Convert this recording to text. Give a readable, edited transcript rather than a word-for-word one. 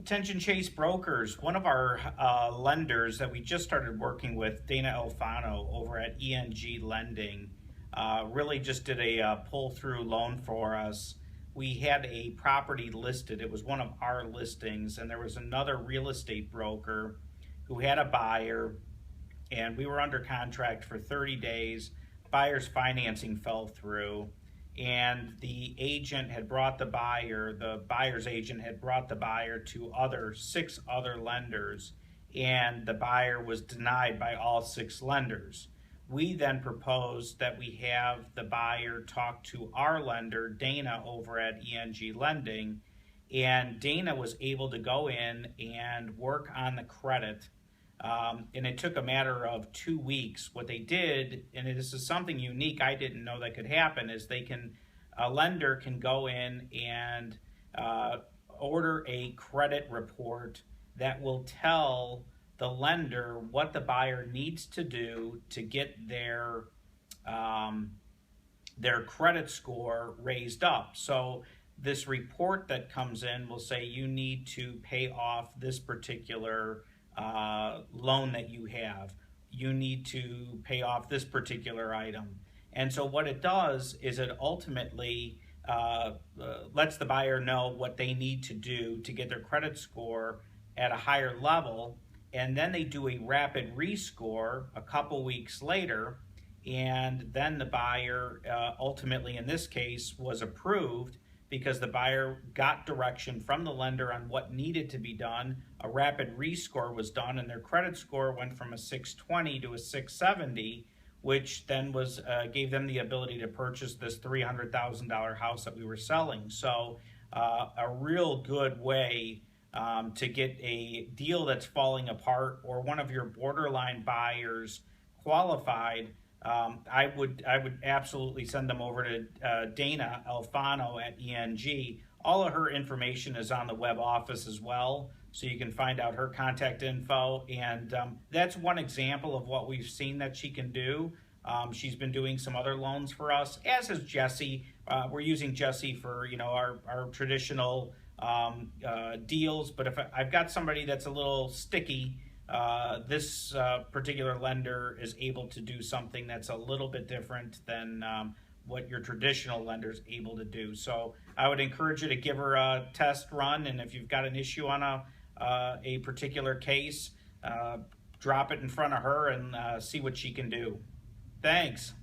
Attention Chase Brokers, one of our lenders that we just started working with, Dana Alfano over at ENG Lending, really just did a pull-through loan for us. We had a property listed. It was one of our listings, and there was another real estate broker who had a buyer, and we were under contract for 30 days. Buyer's financing fell through, and the buyer's agent had brought the buyer to six other lenders, and the buyer was denied by all six lenders. We then proposed that we have the buyer talk to our lender, Dana, over at ENG Lending, and Dana was able to go in and work on the credit. And it took a matter of 2 weeks. What they did, and this is something unique I didn't know that could happen, is a lender can go in and order a credit report that will tell the lender what the buyer needs to do to get their credit score raised up. So this report that comes in will say you need to pay off this particular loan that you have. You need to pay off this particular item. And so what it does is it ultimately lets the buyer know what they need to do to get their credit score at a higher level. And then they do a rapid rescore a couple weeks later. And then the buyer ultimately, in this case, was approved because the buyer got direction from the lender on what needed to be done. A rapid rescore was done, and their credit score went from a 620 to a 670, which then gave them the ability to purchase this $300,000 house that we were selling. So a real good way to get a deal that's falling apart or one of your borderline buyers qualified. I would absolutely send them over to Dana Alfano at ENG. All of her information is on the web office as well, so you can find out her contact info. And that's one example of what we've seen that she can do. She's been doing some other loans for us, as has Jesse. We're using Jesse for our traditional deals. But if I've got somebody that's a little sticky, this particular lender is able to do something that's a little bit different than what your traditional lender is able to do. So I would encourage you to give her a test run, and if you've got an issue on a particular case, drop it in front of her and see what she can do. Thanks.